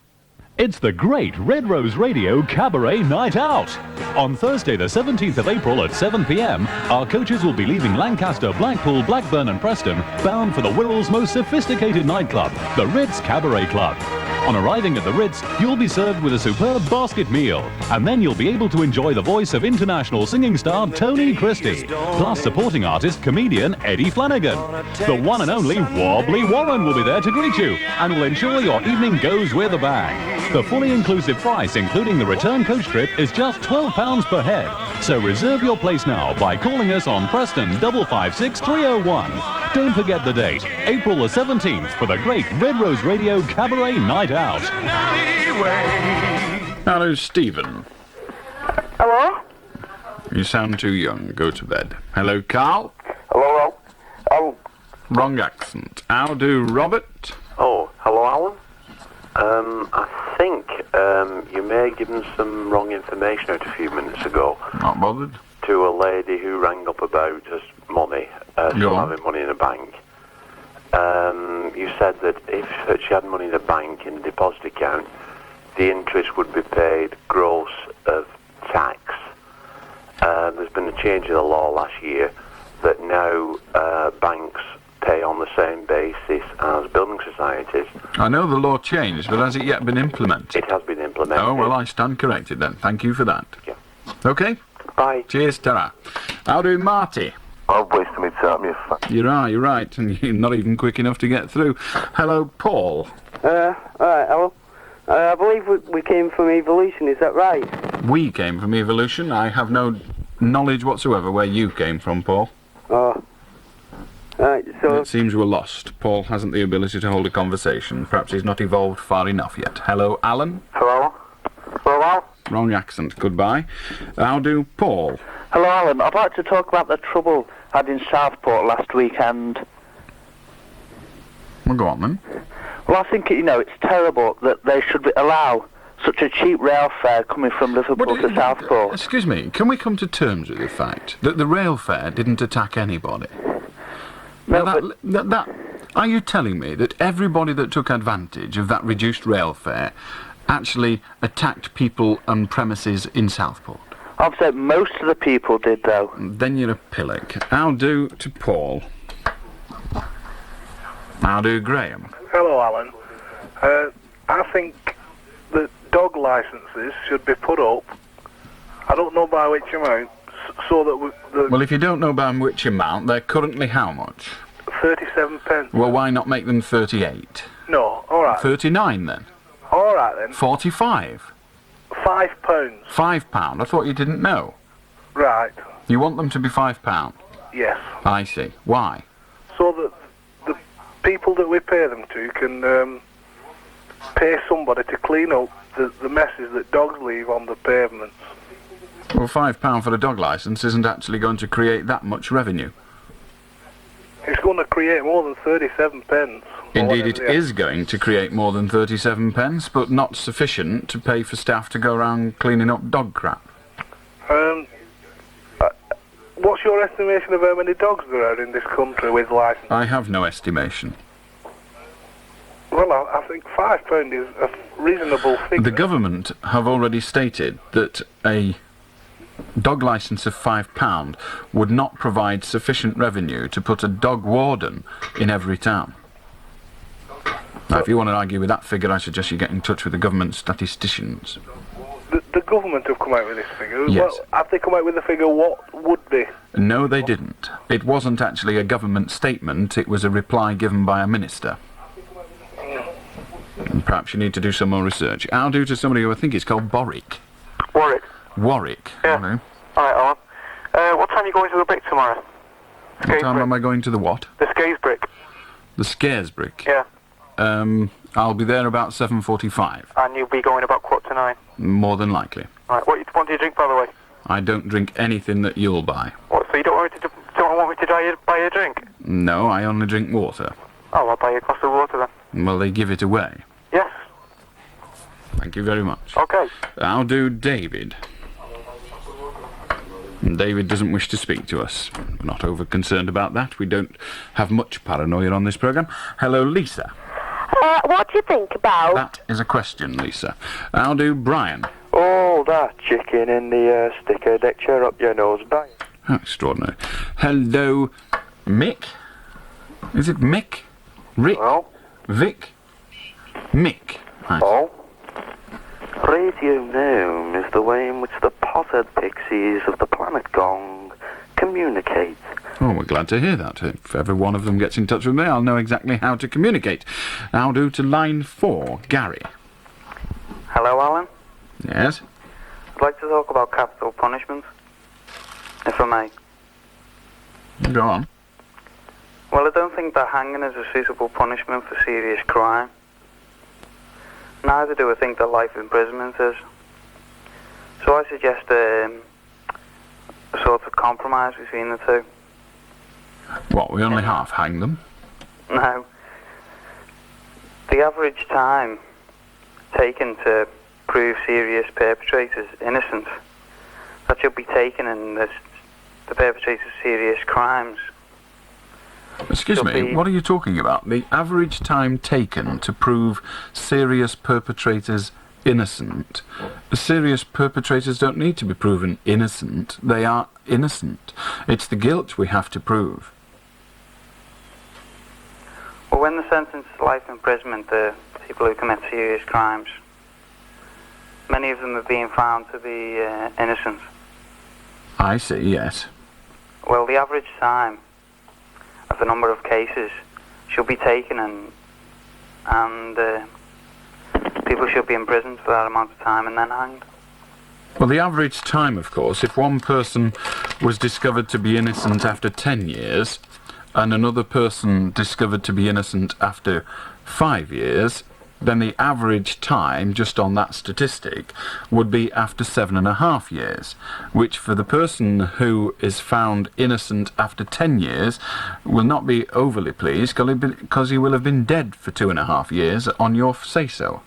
S17: It's the great Red Rose Radio Cabaret Night Out. On Thursday the 17th of April at 7 p.m, our coaches will be leaving Lancaster, Blackpool, Blackburn and Preston, bound for the Wirral's most sophisticated nightclub, the Ritz Cabaret Club. On arriving at the Ritz, you'll be served with a superb basket meal, and then you'll be able to enjoy the voice of international singing star Tony Christie, plus supporting artist comedian Eddie Flanagan. The one and only Wobbly Warren will be there to greet you, and will ensure your evening goes with a bang. The fully inclusive price, including the return coach trip, is just £12 per head. So reserve your place now by calling us on Preston 556 301. Don't forget the date, April the 17th, for the great Red Rose Radio Cabaret Night Out.
S2: Hello, Stephen.
S14: Hello?
S2: You sound too young. Go to bed. Hello, Carl.
S3: Hello.
S2: Wrong accent. How do Robert?
S3: Oh, hello, Alan. I think you may have given some wrong information out a few minutes ago.
S2: Not bothered.
S3: To a lady who rang up about just money, still having money in a bank. You said that if she had money in a bank in a deposit account, the interest would be paid gross of tax. There's been a change in the law last year that now banks pay on the same basis as building societies.
S2: I know the law changed, but has it yet been implemented?
S3: It has been implemented.
S2: Oh, well, I stand corrected then. Thank you for that.
S3: Yeah.
S2: Okay?
S3: Bye.
S2: Cheers, ta-ra. How do Marty?
S6: I've wasted my can't be a fuck.
S2: You're right, and you're not even quick enough to get through. Hello, Paul.
S8: Alright, hello. I believe we came from evolution, is that right?
S2: We came from evolution. I have no knowledge whatsoever where you came from, Paul.
S8: Oh. Right, so...
S2: It seems we're lost. Paul hasn't the ability to hold a conversation. Perhaps he's not evolved far enough yet. Hello, Alan?
S12: Hello? Hello?
S2: Wrong accent. Goodbye. How do Paul?
S18: Hello, Alan. I'd like to talk about the trouble I had in Southport last weekend.
S2: Well, go on, then.
S18: Well, I think, it's terrible that they should allow such a cheap rail fare coming from Liverpool to Southport.
S2: Excuse me, can we come to terms with the fact that the rail fare didn't attack anybody?
S18: No,
S2: are you telling me that everybody that took advantage of that reduced rail fare actually attacked people and premises in Southport?
S18: I'd say most of the people did, though.
S2: Then you're a pillock. I'll do to Paul. I'll do Graham.
S19: Hello, Alan. I think that dog licences should be put up, I don't know by which amount, so that
S2: Well, if you don't know by which amount, they're currently how much?
S19: 37 pence.
S2: Well, why not make them 38?
S19: No, alright.
S2: 39 then?
S19: Alright then.
S2: 45?
S19: £5.
S2: £5? I thought you didn't know.
S19: Right.
S2: You want them to be £5?
S19: Yes.
S2: I see. Why?
S19: So that the people that we pay them to can pay somebody to clean up the messes that dogs leave on the pavements.
S2: Well, £5 for a dog licence isn't actually going to create that much revenue.
S19: It's going to create more than 37 pence.
S2: Indeed, it is going to create more than 37 pence, but not sufficient to pay for staff to go around cleaning up dog crap.
S19: What's your estimation of how many dogs there are in this country with licence?
S2: I have no estimation.
S19: Well, I think £5 is a reasonable figure.
S2: The government have already stated that a dog licence of £5 would not provide sufficient revenue to put a dog warden in every town. Now, if you want to argue with that figure, I suggest you get in touch with the government statisticians.
S19: The government have come out with this figure.
S2: Yes.
S19: Well, have they come out with a figure? What would be?
S2: No, they didn't. It wasn't actually a government statement, it was a reply given by a minister. And perhaps you need to do some more research. I'll do to somebody who I think is called Warwick.
S12: Warwick?
S2: Warwick.
S12: Yeah.
S2: Hello.
S12: Alright, Alan. What time are you going to the brick tomorrow?
S2: What time am I going to the what?
S12: The Skays brick.
S2: The Scares brick?
S12: Yeah.
S2: I'll be there about 7:45.
S12: And you'll be going about 8:45.
S2: More than likely.
S12: Right. What do you drink, by the way?
S2: I don't drink anything that you'll buy.
S12: What, so you don't want me to buy you a drink?
S2: No, I only drink water.
S12: Oh, I'll buy you a glass of water then.
S2: Well, they give it away.
S12: Yes.
S2: Thank you very much.
S12: Okay.
S2: I'll do David. David doesn't wish to speak to us. We're not over concerned about that. We don't have much paranoia on this programme. Hello, Lisa.
S14: What do you think about...
S2: That is a question, Lisa. I'll do Brian.
S25: Oh, that chicken in the sticker deck chair up your nose, Brian.
S2: How extraordinary. Hello, Mick. Is it Mick? Rick?
S25: Oh.
S2: Vic? Mick. Nice.
S25: Oh. Radio Gnome is the way in which the potted pixies of the planet Gong communicate.
S2: Oh, we're glad to hear that. If ever one of them gets in touch with me, I'll know exactly how to communicate. I'll do to line 4, Gary.
S5: Hello, Alan.
S2: Yes?
S5: I'd like to talk about capital punishment, if I may.
S2: Go on.
S5: Well, I don't think that hanging is a suitable punishment for serious crime. Neither do I think that life imprisonment is. So I suggest a sort of compromise between the two.
S2: What, we only half hang them?
S5: No. The average time taken to prove serious perpetrators innocent, that should be taken in the perpetrators of serious crimes.
S2: Excuse me, what are you talking about? The average time taken to prove serious perpetrators innocent. Serious perpetrators don't need to be proven innocent. They are innocent. It's the guilt we have to prove.
S5: Well, when the sentence to life imprisonment, the people who commit serious crimes, many of them are being found to be innocent.
S2: I see, yes.
S5: Well, the average time of the number of cases should be taken, and people should be imprisoned for that amount of time and then hanged.
S2: Well, the average time, of course, if one person was discovered to be innocent after 10 years and another person discovered to be innocent after 5 years, then the average time, just on that statistic, would be after 7.5 years, which for the person who is found innocent after 10 years will not be overly pleased, because he will have been dead for 2.5 years on your say-so.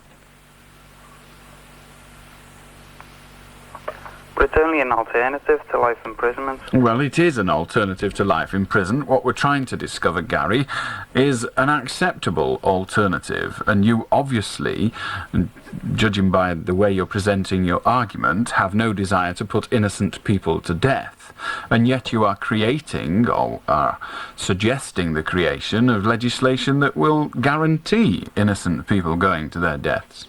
S5: But it's only an alternative to life imprisonment.
S2: Well, it is an alternative to life in prison. What we're trying to discover, Gary, is an acceptable alternative. And you obviously, judging by the way you're presenting your argument, have no desire to put innocent people to death. And yet you are creating, or are suggesting the creation of legislation that will guarantee innocent people going to their deaths.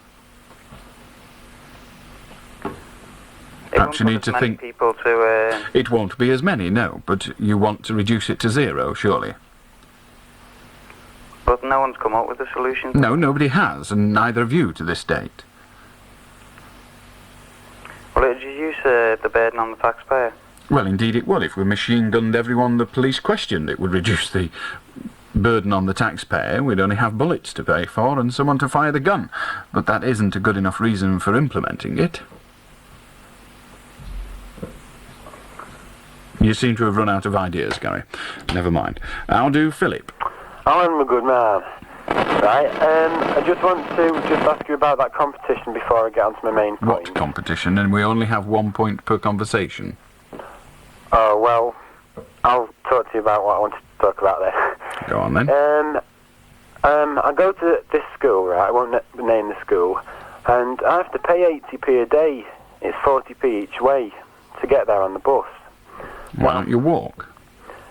S2: Perhaps you need to think...
S5: people to,
S2: It won't be as many, no, but you want to reduce it to 0, surely.
S5: But no one's come up with a solution.
S2: No, nobody has, and neither have you to this date.
S5: Well, it would reduce the burden on the taxpayer.
S2: Well, indeed it would. If we machine-gunned everyone the police questioned, it would reduce the burden on the taxpayer. We'd only have bullets to pay for and someone to fire the gun. But that isn't a good enough reason for implementing it. You seem to have run out of ideas, Gary. Never mind. I'll do Philip.
S25: Alan, my good man. Right, I just want to ask you about that competition before I get on to my main point.
S2: What competition? And we only have 1 point per conversation.
S25: Oh, well, I'll talk to you about what I wanted to talk about there.
S2: Go on, then.
S25: I go to this school, right, I won't name the school, and I have to pay 80p a day. It's 40p each way to get there on the bus.
S2: Why don't you walk?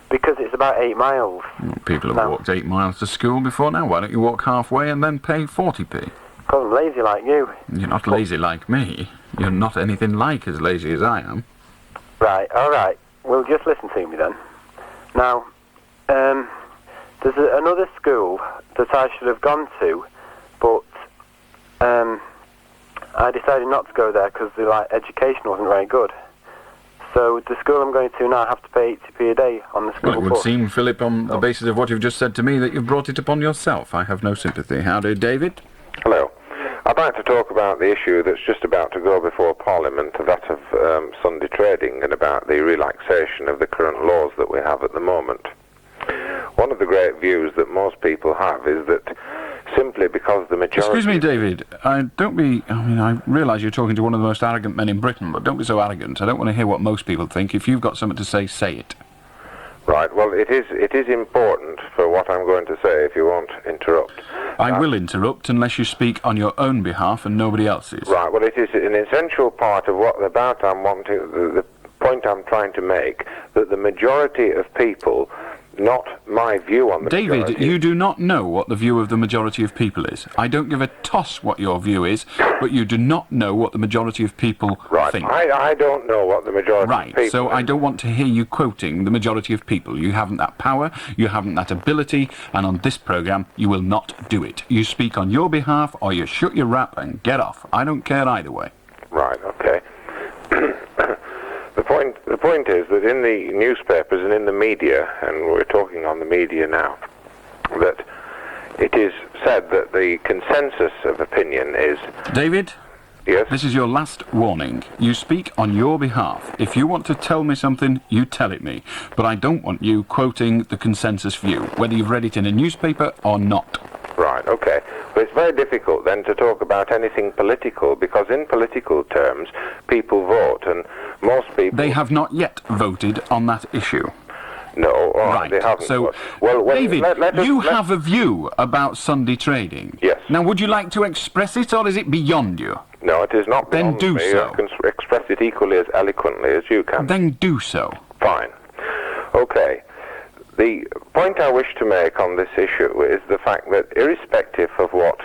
S25: Because it's about 8 miles.
S2: People have walked 8 miles to school before now. Why don't you walk halfway and then pay 40p?
S25: Because I'm lazy like you.
S2: You're not lazy like me. You're not anything like as lazy as I am.
S25: Right, alright. Well, just listen to me then. Now, there's another school that I should have gone to, but I decided not to go there because the education wasn't very good. So the school I'm going to now, I have to pay 80p a day on the school
S2: Well, it would
S25: bus.
S2: seem, Philip, on the basis of what you've just said to me, that you've brought it upon yourself. I have no sympathy. Howdy, David?
S1: Hello. I'd like to talk about the issue that's just about to go before Parliament, that of Sunday trading, and about the relaxation of the current laws that we have at the moment. One of the great views that most people have is that simply because the majority...
S2: Excuse me, David. I realise you're talking to one of the most arrogant men in Britain, but don't be so arrogant. I don't want to hear what most people think. If you've got something to say, say it.
S1: Right, well, it is important for what I'm going to say, if you won't interrupt.
S2: I will interrupt unless you speak on your own behalf and nobody else's.
S1: Right, well, it is an essential part of what about I'm wanting, the point I'm trying to make, that the majority of people, not my view on the
S2: David,
S1: majority...
S2: you do not know what the view of the majority of people is. I don't give a toss what your view is, but you do not know what the majority of people think.
S1: I don't know what the majority of people...
S2: Right, so I don't want to hear you quoting the majority of people. You haven't that power, you haven't that ability, and on this programme, you will not do it. You speak on your behalf, or you shut your rap and get off. I don't care either way.
S1: Right, okay. The point is that in the newspapers and in the media, and we're talking on the media now, that it is said that the consensus of opinion is...
S2: David?
S1: Yes?
S2: This is your last warning. You speak on your behalf. If you want to tell me something, you tell it me. But I don't want you quoting the consensus view, whether you've read it in a newspaper or not.
S1: Right, okay. But it's very difficult then to talk about anything political, because in political terms, people vote, and most people...
S2: They have not yet voted on that issue.
S1: No,
S2: right.
S1: They haven't.
S2: So,
S1: well,
S2: David, you have a view about Sunday trading.
S1: Yes.
S2: Now, would you like to express it, or is it beyond you?
S1: No, it is not beyond
S2: Then do
S1: me.
S2: so.
S1: I can express it equally as eloquently as you can.
S2: Then do so.
S1: Fine. Okay. The point I wish to make on this issue is the fact that irrespective of what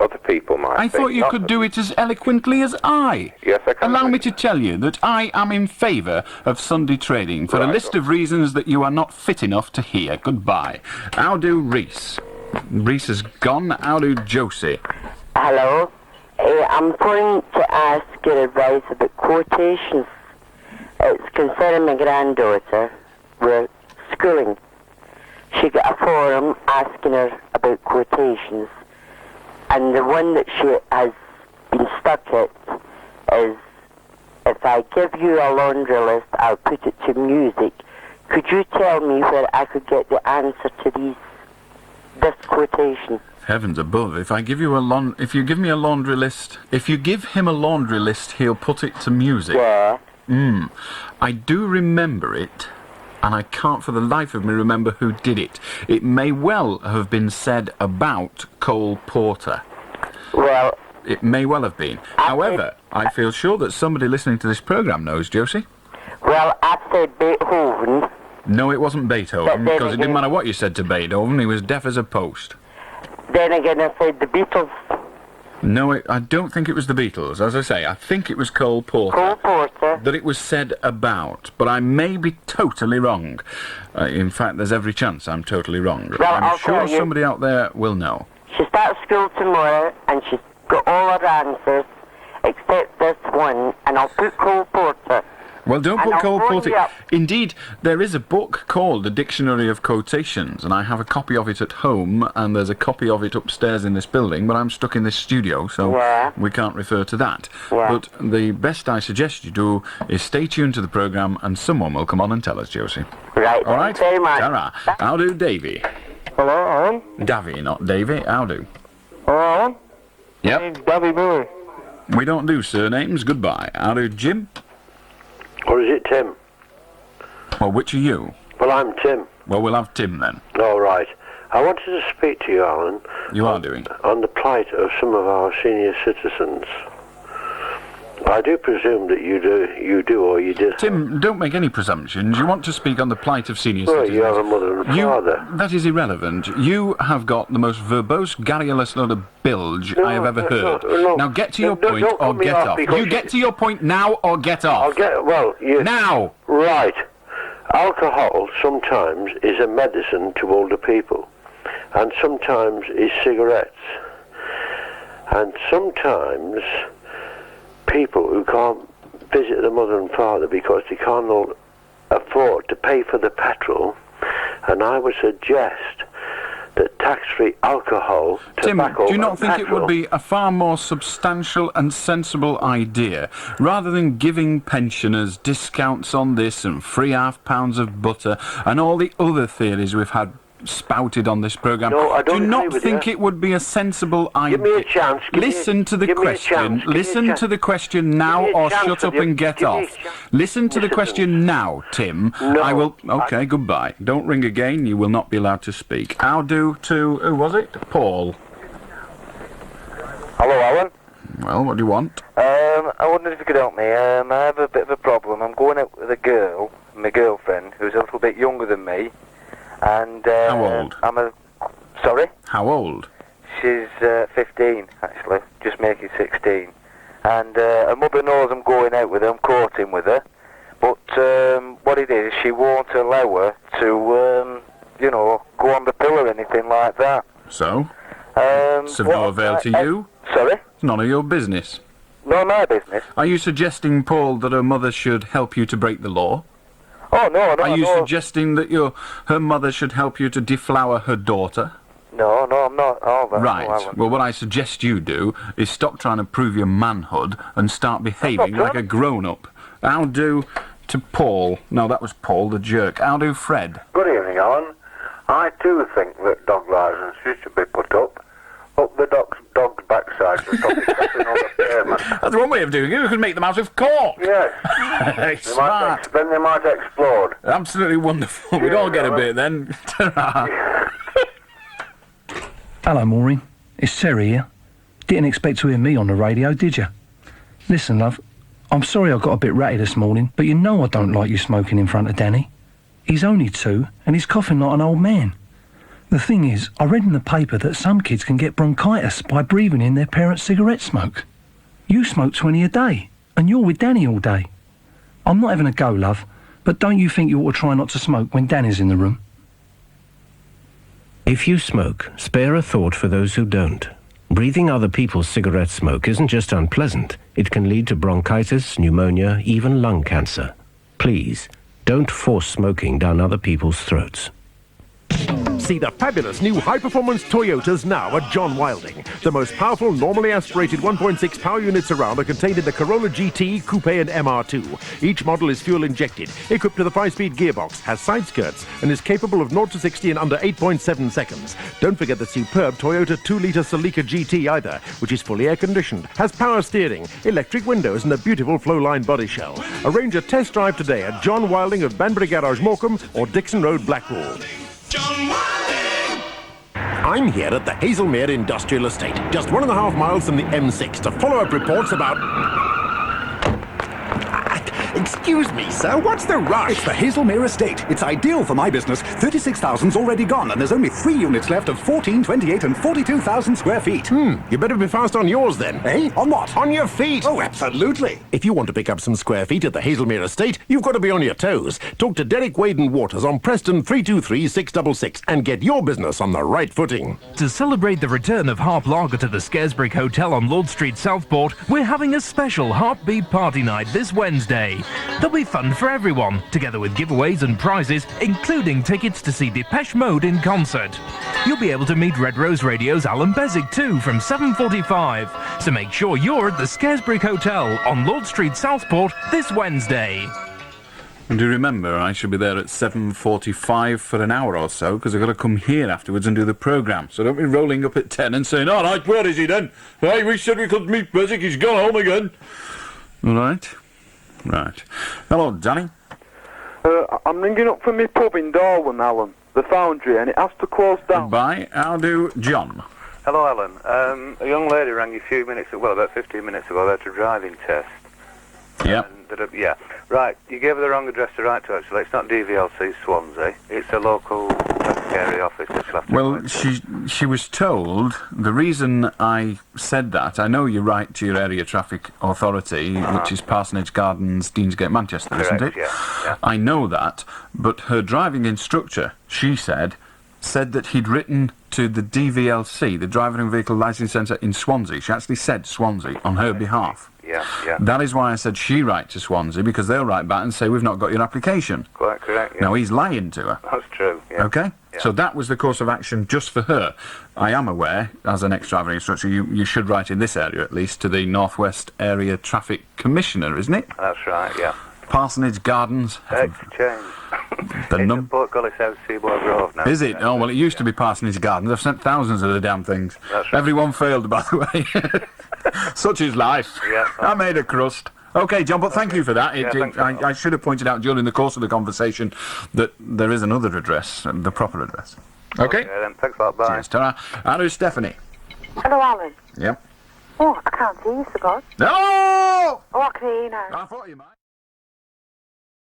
S1: other people might
S2: I
S1: think.
S2: thought you
S1: Not
S2: could do it as eloquently as I.
S1: Yes, I can.
S2: Allow me to tell you that I am in favour of Sunday trading for a list of reasons that you are not fit enough to hear. Goodbye. How do Reese? Reese has gone. How do Josie?
S9: Hello. I'm going to ask your advice about quotations. It's concerning my granddaughter. We're schooling. She got a forum asking her about quotations. And the one that she has been stuck at is, if I give you a laundry list, I'll put it to music. Could you tell me where I could get the answer to this quotation?
S2: Heavens above! If you give me a laundry list, if you give him a laundry list, he'll put it to music.
S9: Yeah.
S2: I do remember it, and I can't for the life of me remember who did it. It may well have been said about Cole Porter.
S9: Well,
S2: it may well have been. However, I feel sure that somebody listening to this programme knows, Josie.
S9: Well, I said Beethoven.
S2: No, it wasn't Beethoven, because it didn't matter what you said to Beethoven, he was deaf as a post.
S9: Then again, I said the Beatles.
S2: No, I don't think it was the Beatles. As I say, I think it was Cole Porter.
S9: Cole Porter.
S2: That it was said about, but I may be totally wrong. In fact, there's every chance I'm totally wrong.
S9: Well,
S2: I'm sure somebody out there will know.
S9: She starts school tomorrow, and she's got all her answers, except this one, and I'll put Cole Porter.
S2: Well, don't put Cole Porter.
S9: Up.
S2: Indeed, there is a book called The Dictionary of Quotations, and I have a copy of it at home, and there's a copy of it upstairs in this building, but I'm stuck in this studio, so we can't refer to that. But the best I suggest you do is stay tuned to the programme, and someone will come on and tell us, Josie.
S9: Right,
S2: all right?
S9: Very much.
S2: Ta-ra. How do, Davy?
S12: Hello, Alan?
S2: Davy, not Davy. How do?
S12: Hello, Alan?
S2: Yep.
S12: My name's Davy Boy.
S2: We don't do surnames. Goodbye. How do, Jim?
S3: Or is it Tim?
S2: Well, which are you?
S3: Well, I'm Tim.
S2: Well, we'll have Tim then.
S3: All right. I wanted to speak to you, Alan.
S2: You are doing?
S3: On the plight of some of our senior citizens. I do presume that you do, or you did.
S2: Tim, don't make any presumptions. You want to speak on the plight of senior
S3: well,
S2: citizens.
S3: You have a mother and father.
S2: That is irrelevant. You have got the most verbose, garrulous load of bilge I have ever heard. Now get to your point or get off. You get to your point now or get off. Now!
S3: Right. Alcohol sometimes is a medicine to older people, and sometimes is cigarettes, and sometimes people who can't visit the mother and father because they can't afford to pay for the petrol, and I would suggest that tax-free alcohol, tobacco,
S2: Tim, do you not think
S3: petrol,
S2: it would be a far more substantial and sensible idea, rather than giving pensioners discounts on this and free £half of butter and all the other theories we've had spouted on this programme?
S3: No, I don't
S2: do you not
S3: agree with
S2: think
S3: you.
S2: it would be a sensible idea?
S3: Give me a chance.
S2: Listen to the question. Listen to the question now, or shut up and get off. Listen to the question now, Tim.
S3: No,
S2: I will. Okay, goodbye. Don't ring again. You will not be allowed to speak. I'll do to who was it? Paul.
S20: Hello, Alan.
S2: Well, what do you want?
S20: I wondered if you could help me. I have a bit of a problem. I'm going out with a girl, my girlfriend, who's a little bit younger than me. And
S2: how old?
S20: Sorry?
S2: How old?
S20: She's 15, actually, just making 16. And her mother knows I'm going out with her, I'm courting with her. But what it is, she won't allow her to, go on the pill or anything like that.
S2: So? It's of no avail to you?
S20: Sorry?
S2: It's none of your business.
S20: Not my business.
S2: Are you suggesting, Paul, that her mother should help you to break the law?
S20: Oh, no.
S2: Are you suggesting that her mother should help you to deflower her daughter?
S20: No, I'm not. Oh,
S2: right. Well, what I suggest you do is stop trying to prove your manhood and start behaving like a grown-up. I'll do to Paul. No, that was Paul, the jerk. I'll do Fred.
S21: Good evening, Alan. I too think that dog licences should be put up the dog's backside to stop it stepping on the pavement.
S2: That's one way of doing it. We could make them out of cork.
S21: Yes.
S2: Smart.
S21: Then they might explode.
S2: Absolutely wonderful. We'd all get a bit then.
S22: Hello, Maureen. It's Terry here. Didn't expect to hear me on the radio, did you? Listen, love, I'm sorry I got a bit ratty this morning, but you know I don't like you smoking in front of Danny. He's only 2, and he's coughing like an old man. The thing is, I read in the paper that some kids can get bronchitis by breathing in their parents' cigarette smoke. You smoke 20 a day, and you're with Danny all day. I'm not having a go, love, but don't you think you ought to try not to smoke when Danny's in the room?
S4: If you smoke, spare a thought for those who don't. Breathing other people's cigarette smoke isn't just unpleasant. It can lead to bronchitis, pneumonia, even lung cancer. Please, don't force smoking down other people's throats.
S7: See the fabulous new high-performance Toyotas now at John Wilding. The most powerful, normally aspirated 1.6 power units around are contained in the Corolla GT, Coupe and MR2. Each model is fuel-injected, equipped with a 5-speed gearbox, has side skirts, and is capable of 0 to 60 in under 8.7 seconds. Don't forget the superb Toyota 2-litre Celica GT either, which is fully air-conditioned, has power steering, electric windows and a beautiful flow-line body shell. Arrange a test drive today at John Wilding of Banbury Garage Morecambe or Dixon Road, Blackpool.
S10: John Wilding!
S7: I'm here at the Hazelmere Industrial Estate, just 1.5 miles from the M6, to follow up reports about... Excuse me, sir, what's the rush?
S13: It's the Hazelmere Estate. It's ideal for my business. 36,000's already gone, and there's only 3 units left of 14, 28 and 42,000 square feet.
S7: You better be fast on yours then.
S13: Eh? On what?
S7: On your feet.
S13: Oh, absolutely.
S7: If you want to pick up some square feet at the Hazelmere Estate, you've got to be on your toes. Talk to Derek Wade and Waters on Preston 323-666 and get your business on the right footing.
S23: To celebrate the return of Harp Lager to the Scaresbrick Hotel on Lord Street, Southport, we're having a special Heartbeat Party Night this Wednesday. There'll be fun for everyone, together with giveaways and prizes, including tickets to see Depeche Mode in concert. You'll be able to meet Red Rose Radio's Allan Beswick too from 7:45. So make sure you're at the Scaresbrick Hotel on Lord Street, Southport this Wednesday.
S2: And do remember, I should be there at 7:45 for an hour or so, because I've got to come here afterwards and do the programme. So don't be rolling up at 10 and saying, all right, where is he then? Hey, we said we could meet Beswick, he's gone home again. All right. Right. Hello, Danny.
S12: I'm ringing up from my pub in Darwin, Alan, the Foundry, and it has to close down.
S2: Goodbye. I'll do John.
S24: Hello, Alan. A young lady rang you about 15 minutes ago about a driving test.
S2: Yep.
S24: Yeah. Right, you gave her the wrong address to write to, actually. It's not DVLC Swansea. It's a local area office.
S2: Well, she was told, the reason I said that, I know you write to your area traffic authority, which is Parsonage Gardens, Deansgate, Manchester,
S24: Correct,
S2: isn't it?
S24: Yeah.
S2: I know that, but her driving instructor, she said that he'd written to the DVLC, the Driving and Vehicle Licence Centre in Swansea. She actually said Swansea on her behalf.
S24: Yeah.
S2: That is why I said she write to Swansea, because they'll write back and say, we've not got your application.
S24: Quite correct, yeah.
S2: Now, he's lying to her.
S24: That's true, yeah.
S2: Okay?
S24: Yeah.
S2: So that was the course of action just for her. I am aware, as an ex-driving instructor, you should write in this area, at least, to the North West Area Traffic Commissioner, isn't it?
S24: That's right, yeah.
S2: Parsonage Gardens.
S24: Exchange.
S2: The
S24: Portcullis House, Seaboard Grove now.
S2: Is it? Oh, well, it used to be Parsonage Gardens. I've sent thousands of the damn things.
S24: That's right.
S2: Everyone failed, by the way. Such is life.
S24: Yeah.
S2: I made a crust. Okay, John, but thank you for that.
S24: Thanks
S2: I should have pointed out during the course of the conversation that there is another address, the proper address. Okay?
S24: Then, thanks a lot, bye.
S2: Cheers, ta-ra. Hello, Stephanie.
S15: Hello, Alan.
S2: Yep.
S15: Oh, I can't see you, so good.
S2: No!
S15: Oh, I can hear you now.
S2: I thought you might.